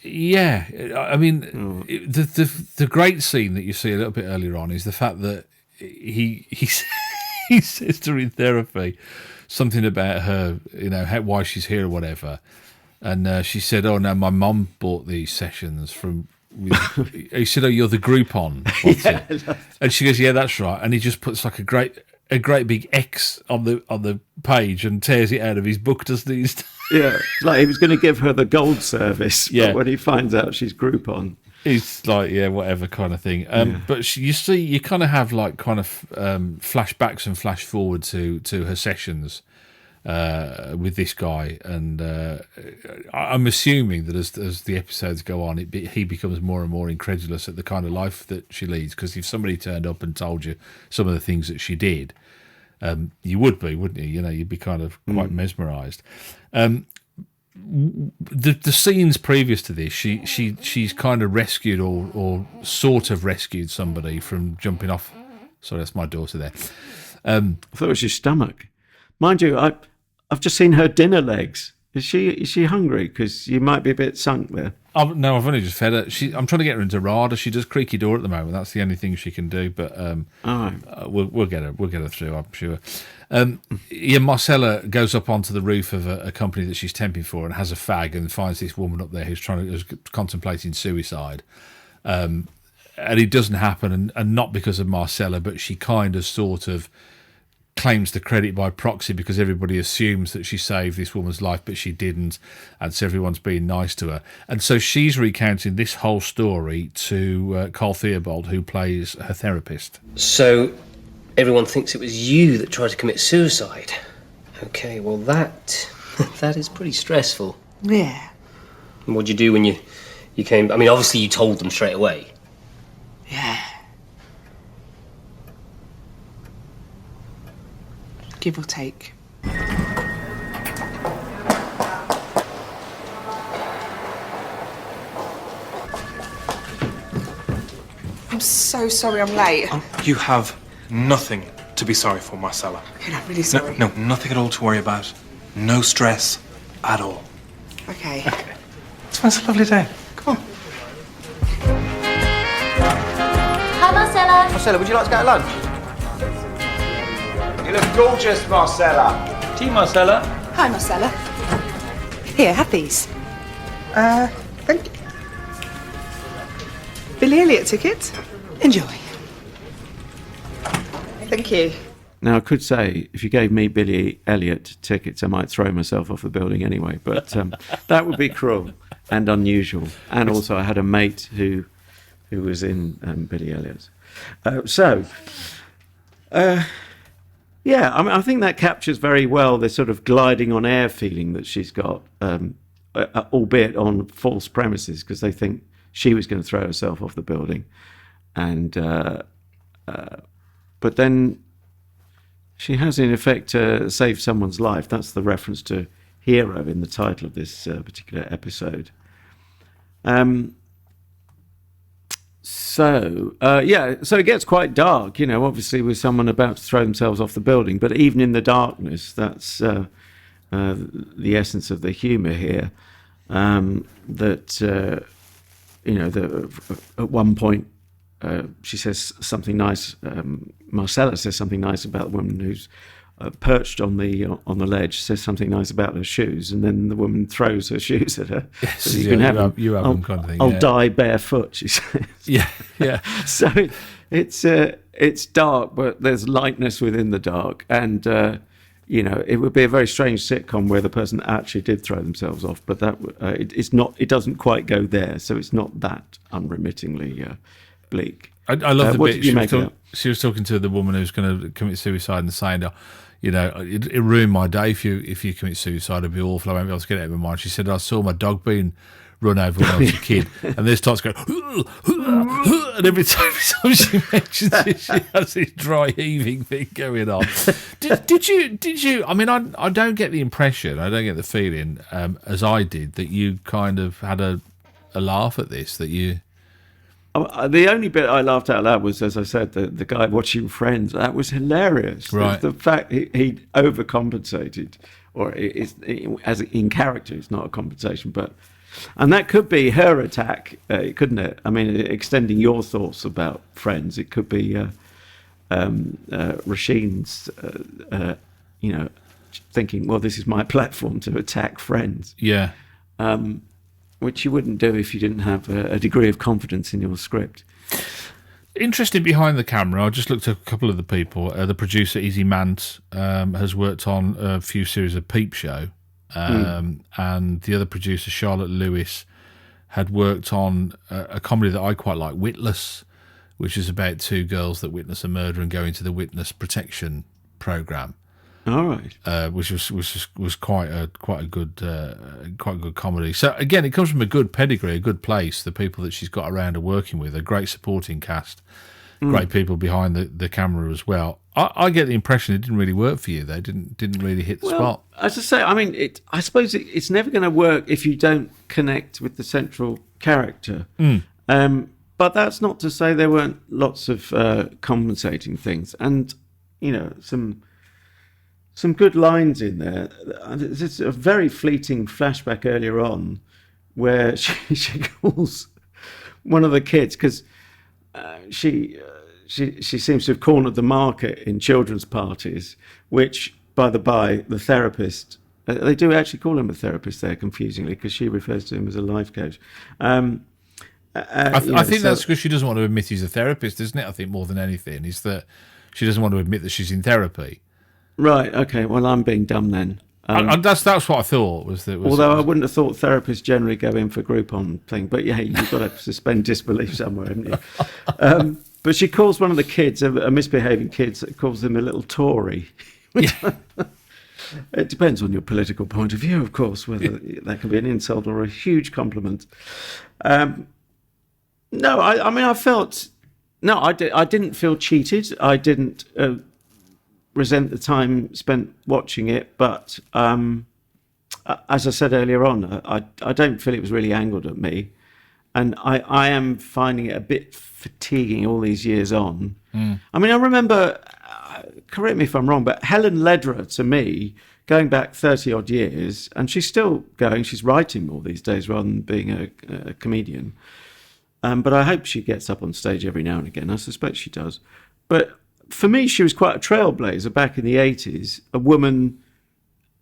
A: Yeah, I mean, the great scene that you see a little bit earlier on is the fact that he says to her in therapy something about her, why she's here or whatever, and she said, "Oh no, my mum bought these sessions from." He said, "Oh, you're the Groupon." And she goes, "Yeah, that's right." And he just puts like a great big X on the page and tears it out of his book, doesn't he?
B: Yeah, it's like he was going to give her the gold service, but when he finds out she's Groupon,
A: he's like, yeah, whatever kind of thing. But you see, you kind of have like kind of flashbacks and flash forward to her sessions with this guy, and I'm assuming that as the episodes go on, he becomes more and more incredulous at the kind of life that she leads. Because if somebody turned up and told you some of the things that she did, you would be, wouldn't you? You'd be kind of quite mesmerised. The scenes previous to this, she's kind of rescued or sort of rescued somebody from jumping off. Sorry, that's my daughter there.
B: I thought it was your stomach. Mind you, I've just seen her dinner legs. Is she hungry? Because you might be a bit sunk there.
A: No, I've only just fed her. I'm trying to get her into RADA. She does creaky door at the moment. That's the only thing she can do. But we'll get her through, I'm sure. Marcella goes up onto the roof of a company that she's temping for and has a fag and finds this woman up there who's contemplating suicide. And it doesn't happen, and not because of Marcella, but she kind of sort of claims the credit by proxy because everybody assumes that she saved this woman's life, but she didn't, and so everyone's being nice to her. And so she's recounting this whole story to Carl Theobald, who plays her therapist.
G: So everyone thinks it was you that tried to commit suicide. Okay, well that is pretty stressful.
D: Yeah.
G: And what'd you do when you came? I mean, obviously you told them straight away.
D: Yeah. Give or take. I'm so sorry I'm late.
H: You have nothing to be sorry for, Marcella.
D: Okay, I'm really sorry.
H: No, nothing at all to worry about. No stress at all.
D: Okay.
H: It's a lovely day. Come on.
I: Hi, Marcella.
F: Marcella, would you like to go to lunch?
J: You look gorgeous, Marcella.
K: Tea, Marcella.
D: Hi, Marcella. Here, have these. Thank you. Billy Elliot tickets. Enjoy. Thank you.
B: Now, I could say, if you gave me Billy Elliot tickets, I might throw myself off the building anyway, but that would be cruel and unusual. And also, I had a mate who was in Billy Elliot. Yeah, I mean, I think that captures very well the sort of gliding on air feeling that she's got, albeit on false premises, because they think she was going to throw herself off the building. And but then she has, in effect, saved someone's life. That's the reference to hero in the title of this particular episode. So it gets quite dark, obviously with someone about to throw themselves off the building. But even in the darkness, that's the essence of the humour here. At one point, she says something nice. Marcella says something nice about the woman who's perched on the ledge. Says something nice about her shoes, and then the woman throws her shoes at her.
A: Yes,
B: so you can have them.
A: You have them, kind of thing.
B: I'll die barefoot, she says.
A: Yeah.
B: So it's dark, but there's lightness within the dark, and it would be a very strange sitcom where the person actually did throw themselves off, but that it's not. It doesn't quite go there, so it's not that unremittingly bleak.
A: I love the
B: what
A: bit
B: did you make of that?
A: she was talking to the woman who's going to commit suicide and saying, you know, it ruined my day if you commit suicide. It'd be awful. I won't be able to get out of my mind. She said, I saw my dog being run over when I was a kid, and this starts going, and every time she mentions it, she has this dry heaving thing going on. Did you? I mean, I don't get the impression, I don't get the feeling, as I did, that you kind of had a laugh at this. That you.
B: The only bit I laughed out loud was, as I said, the guy watching Friends. That was hilarious.
A: Right.
B: The fact he overcompensated, or as in character, it's not a compensation, but. And that could be her attack, couldn't it? I mean, extending your thoughts about Friends, it could be Rasheen's, thinking, well, this is my platform to attack Friends.
A: Yeah.
B: Which you wouldn't do if you didn't have a degree of confidence in your script.
A: Interesting behind the camera, I just looked at a couple of the people. The producer, Izzy Mant, has worked on a few series of Peep Show. And the other producer, Charlotte Lewis, had worked on a comedy that I quite like, Witless, which is about two girls that witness a murder and go into the witness protection program.
B: All right,
A: which was quite a good comedy. So again, it comes from a good pedigree, a good place. The people that she's got around are working with, a great supporting cast, great people behind the camera as well. I get the impression it didn't really work for you. They didn't really hit the spot.
B: As I say, I mean, I suppose it's never going to work if you don't connect with the central character. But that's not to say there weren't lots of compensating things, and you know, some good lines in there. There's a very fleeting flashback earlier on where she calls one of the kids because she seems to have cornered the market in children's parties, which, by the by, the therapist, they do actually call him a therapist there, confusingly, because she refers to him as a life coach.
A: I think that's because she doesn't want to admit he's a therapist, isn't it? I think more than anything is that she doesn't want to admit that she's in therapy.
B: Right, okay, well, I'm being dumb then.
A: That's what I thought.
B: Although I wouldn't have thought therapists generally go in for Groupon thing, but yeah, you've got to suspend disbelief somewhere, haven't you? But she calls one of the kids, a misbehaving kid, calls him a little Tory.
A: Yeah.
B: It depends on your political point of view, of course, whether that can be an insult or a huge compliment. No, I mean, I didn't feel cheated. I didn't resent the time spent watching it, but as I said earlier on, I don't feel it was really angled at me. And I am finding it a bit fatiguing all these years on. I mean, I remember, correct me if I'm wrong, but Helen Lederer, to me, going back 30-odd years, and she's still going, she's writing more these days rather than being a comedian. But I hope she gets up on stage every now and again. I suspect she does. But for me, she was quite a trailblazer back in the 80s, a woman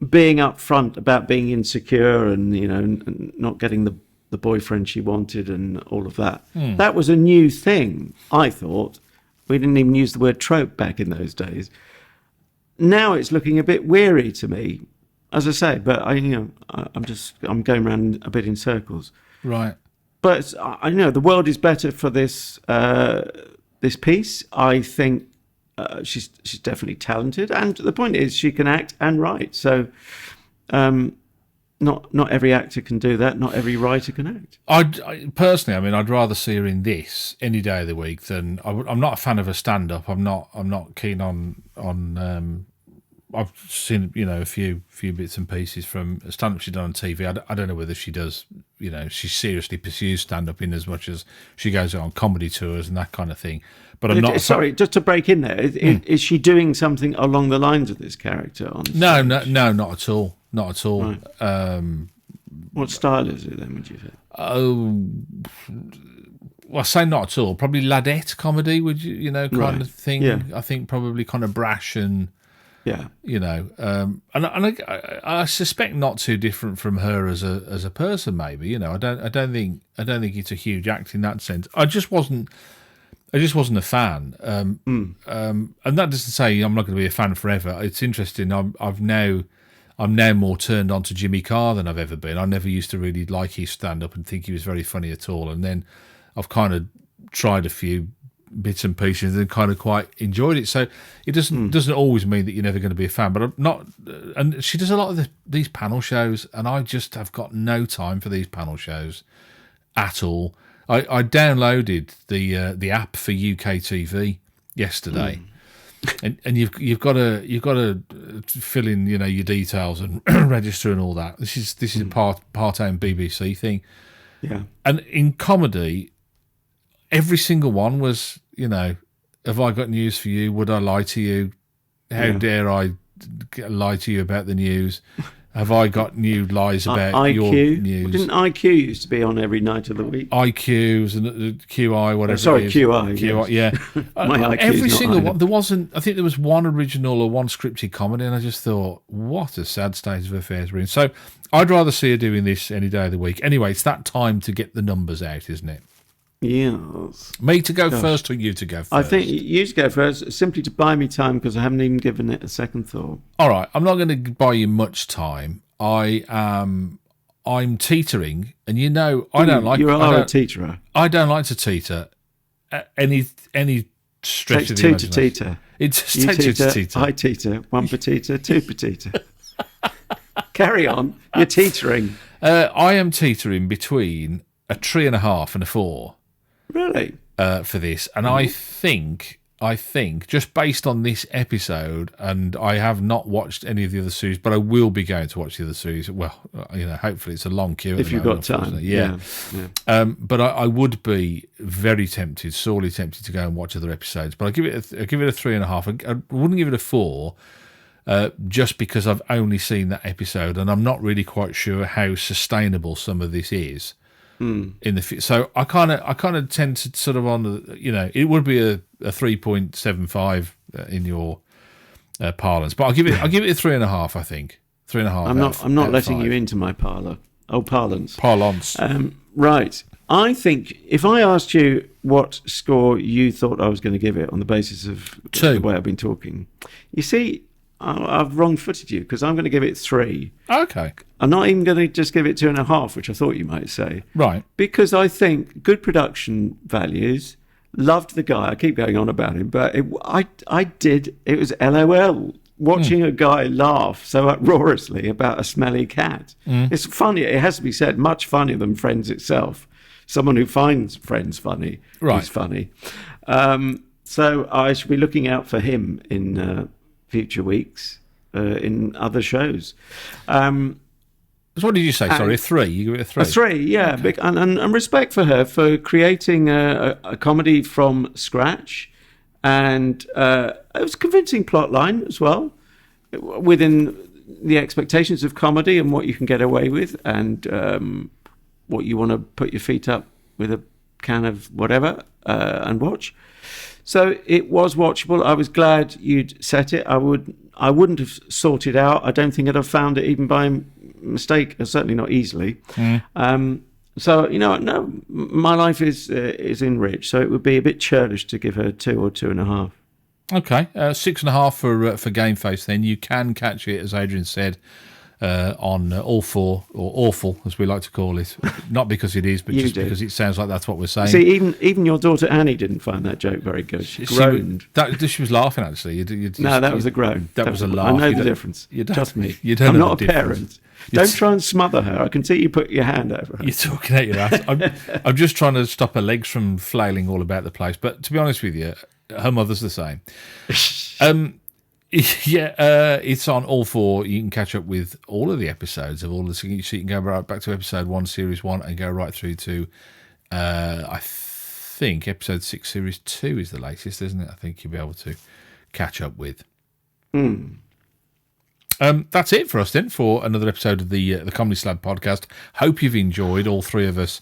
B: being upfront about being insecure and, you know, not getting the boyfriend she wanted and all of that. That was a new thing, I thought. We didn't even use the word trope back in those days. Now it's looking a bit weary to me, as I say, but I'm going around a bit in circles.
A: Right.
B: But I know the world is better for this this piece. I think she's definitely talented, and the point is she can act and write. So not every actor can do that. Not every writer can act.
A: I personally, I mean, I'd rather see her in this any day of the week than I'm not a fan of her stand-up. I'm not keen on. I've seen, you know, a few bits and pieces from stand-up she's done on TV. I don't know whether she does, you know, she seriously pursues stand-up in as much as she goes on comedy tours and that kind of thing. But I'm not.
B: Sorry, just to break in there, is she doing something along the lines of this character on stage?
A: No, not at all. Not at all.
B: Right. What style is it then, would you say?
A: Oh, well, I say not at all. Probably ladette comedy, would you know, kind of thing.
B: Yeah.
A: I think probably kind of brash and,
B: yeah,
A: you know, and I suspect not too different from her as a person. Maybe, you know, I don't think it's a huge act in that sense. I just wasn't a fan. And that doesn't say I'm not going to be a fan forever. It's interesting. I'm now more turned on to Jimmy Carr than I've ever been. I never used to really like his stand-up and think he was very funny at all. And then I've kind of tried a few bits and pieces and kind of quite enjoyed it. So it doesn't always mean that you're never going to be a fan. But I'm not. And she does a lot of these panel shows, and I just have got no time for these panel shows at all. I downloaded the app for UK TV yesterday. And you've got to fill in your details and register and all that. This is a part-time BBC thing.
B: Yeah.
A: And in comedy, every single one was, have I got news for you? Would I lie to you? How dare I lie to you about the news? Have I got new lies about your news?
B: Didn't IQ used to be on every night of the week?
A: IQs and QI, whatever.
B: Sorry,
A: it is.
B: QI.
A: QI,
B: yes.
A: yeah.
B: My IQ
A: every
B: is
A: single
B: not
A: one. There wasn't. I think there was one original or one scripted comedy, and I just thought, what a sad state of affairs we're in. So I'd rather see her doing this any day of the week. Anyway, it's that time to get the numbers out, isn't it?
B: Yes.
A: Me to go first or you to go first?
B: I think you to go first, simply to buy me time because I haven't even given it a second thought.
A: All right, I'm not going to buy you much time. I'm teetering, and I don't like.
B: You are a teeterer.
A: I don't like to teeter any stretch of the
B: Takes two
A: imagination.
B: to teeter.
A: It takes two to teeter.
B: I teeter, one petita, two petita. Carry on. You're teetering.
A: I am teetering between a 3.5 and a 4.
B: Really?
A: For this, and I think just based on this episode, and I have not watched any of the other series, but I will be going to watch the other series. Well, hopefully it's a long queue.
B: If you've got time,
A: yeah. But I would be very tempted, sorely tempted to go and watch other episodes. But I give it a 3.5. I wouldn't give it a 4, just because I've only seen that episode, and I'm not really quite sure how sustainable some of this is. In the so I kind of tend to sort of on the it would be a 3.75 in your parlance, but I'll give it a 3.5. I think 3.5.
B: I'm not letting you into my parlance.
A: Parlance.
B: Right. I think if I asked you what score you thought I was going to give it on the basis of
A: 2.
B: the way I've been talking, you see, I've wrong-footed you because I'm going to give it 3.
A: Okay.
B: I'm not even going to just give it 2.5, which I thought you might say.
A: Right.
B: Because I think good production values. Loved the guy. I keep going on about him, but it was LOL. Watching a guy laugh so uproariously about a smelly cat. It's funny. It has to be said, much funnier than Friends itself. Someone who finds Friends funny is funny. So I should be looking out for him in future weeks in other shows.
A: So what did you say? Sorry, a 3. You give it a 3.
B: A 3, yeah. Okay. And respect for her for creating a comedy from scratch. And it was a convincing plot line as well, within the expectations of comedy and what you can get away with, and what you want to put your feet up with a can of whatever and watch. So it was watchable. I was glad you'd set it. I wouldn't have sought it out. I don't think I'd have found it even by mistake, certainly not easily. So no, my life is enriched. So it would be a bit churlish to give her 2 or 2.5.
A: Okay, 6.5 for Gameface. Then you can catch it, as Adrian said, on All 4, or Awful, as we like to call it. Not because it is, but just because it sounds like that's what we're saying.
B: See, even your daughter Annie didn't find that joke very good. She groaned.
A: She was laughing, actually.
B: No, that was a groan.
A: That was a laugh.
B: I know the difference. Trust me.
A: I'm
B: not a parent. Don't try and smother her. I can see you put your hand over her.
A: You're talking out your ass. I'm just trying to stop her legs from flailing all about the place. But to be honest with you, her mother's the same. It's on All 4. You can catch up with all of the episodes of all the. So you can go right back to episode 1, series 1, and go right through to, I think episode 6, series 2 is the latest, isn't it? I think you'll be able to catch up with. That's it for us then for another episode of the Comedy Slab podcast. Hope you've enjoyed, all 3 of us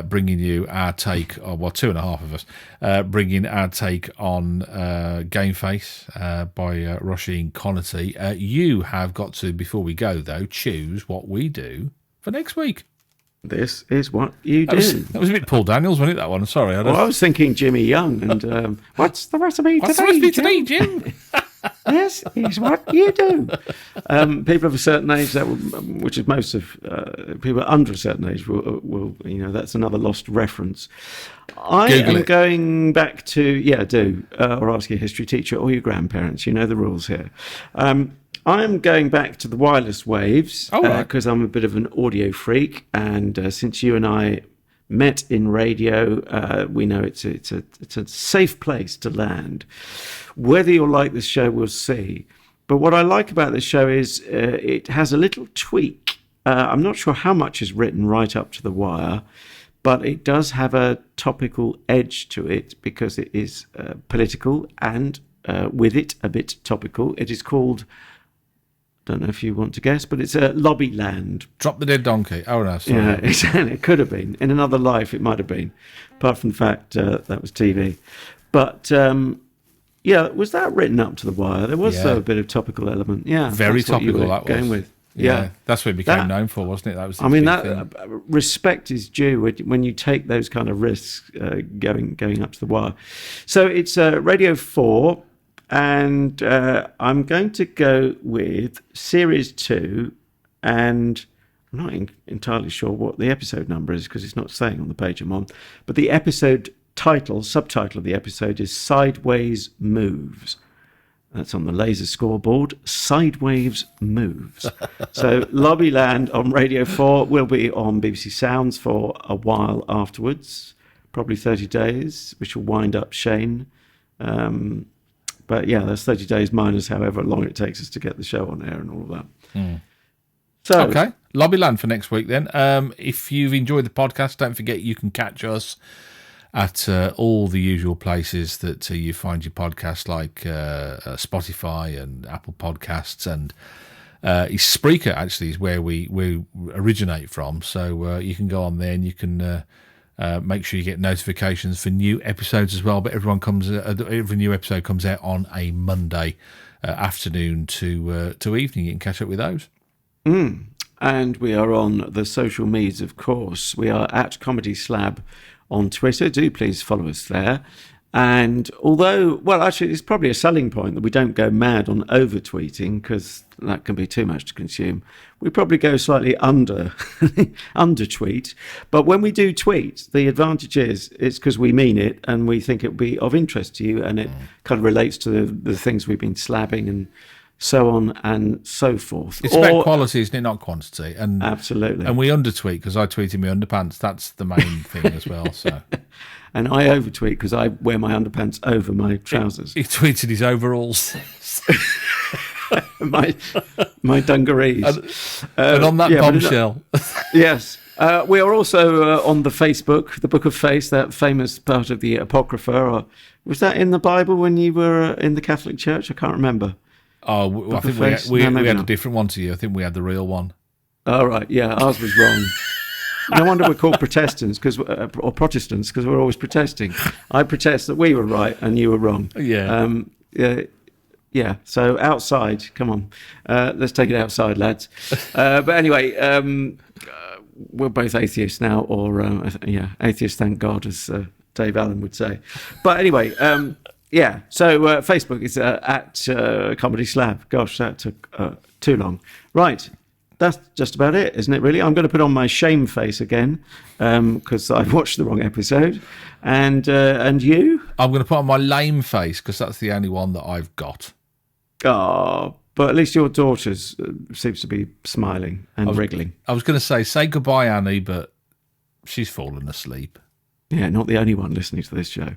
A: bringing you our take, 2.5 of us bringing our take on Gameface by Roisin Conaty. You have got to, before we go though, choose what we do for next week.
B: This is what you do.
A: That was a bit Paul Daniels, wasn't it, that one? Sorry.
B: I was thinking Jimmy Young and what's the recipe today,
A: Jim?
B: Yes, it's what you do. People of a certain age, which is most of people under a certain age, will that's another lost reference. I am going back to, or ask your history teacher or your grandparents. You know the rules here. I'm going back to the wireless waves because I'm a bit of an audio freak, and since you and I met in radio, we know it's a safe place to land. Whether you'll like this show, we'll see. But what I like about this show is it has a little tweak. I'm not sure how much is written right up to the wire, but it does have a topical edge to it because it is political and with it a bit topical. It is called, don't know if you want to guess, but it's a Lobbyland.
A: Drop the dead donkey. Oh, no, sorry.
B: Yeah, exactly. It could have been. In another life, it might have been. Apart from the fact that was TV. But, was that written up to the wire? There was a bit of topical element. Yeah.
A: Very topical, that was.
B: Going with.
A: Yeah. That's what it became known for, wasn't it? That was.
B: Respect is due when you take those kind of risks going up to the wire. So it's Radio 4. And I'm going to go with Series 2, and I'm not entirely sure what the episode number is because it's not saying on the page I'm on, but the episode subtitle of the episode is Sideways Moves. That's on the laser scoreboard, Sideways Moves. So Lobbyland on Radio 4 will be on BBC Sounds for a while afterwards, probably 30 days, which will wind up Shane. But yeah, that's 30 days minus however long it takes us to get the show on air and all of that. So,
A: okay, Lobbyland for next week then. If you've enjoyed the podcast, don't forget you can catch us at all the usual places that you find your podcasts, like Spotify and Apple Podcasts, and Spreaker actually is where we originate from. So you can go on there and you can make sure you get notifications for new episodes as well. But every new episode comes out on a Monday afternoon to evening. You can catch up with those.
B: And we are on the social medias, of course. We are at Comedy Slab on Twitter. Do please follow us there. And although, actually, it's probably a selling point that we don't go mad on over-tweeting because that can be too much to consume. We probably go slightly under-tweet. But when we do tweet, the advantage is it's because we mean it and we think it will be of interest to you, and it kind of relates to the things we've been slabbing and so on and so forth.
A: It's about quality, isn't it, not quantity? And
B: absolutely.
A: And we undertweet because I tweeted my underpants. That's the main thing as well. So.
B: And I overtweet because I wear my underpants over my trousers.
A: He tweeted his overalls.
B: my dungarees.
A: And on that bombshell.
B: Yes. We are also on the Facebook, the Book of Face, that famous part of the Apocrypha. Or, was that in the Bible when you were in the Catholic Church? I can't remember.
A: Oh, I think we had a different one to you. I think we had the real one.
B: Oh, right. Yeah, ours was wrong. No wonder we're called Protestants or Protestants because we're always protesting. I protest that we were right and you were wrong.
A: Yeah.
B: Yeah. So outside, come on, let's take it outside, lads. But anyway, we're both atheists now, or atheists, thank God, as Dave Allen would say. But anyway, yeah. So Facebook is at Comedy Slab. Gosh, that took too long. Right. That's just about it, isn't it, really? I'm going to put on my shame face again because I've watched the wrong episode. And you?
A: I'm going to put on my lame face because that's the only one that I've got.
B: Oh, but at least your daughter seems to be smiling and wriggling.
A: I was going to say goodbye, Annie, but she's fallen asleep.
B: Yeah, not the only one listening to this show.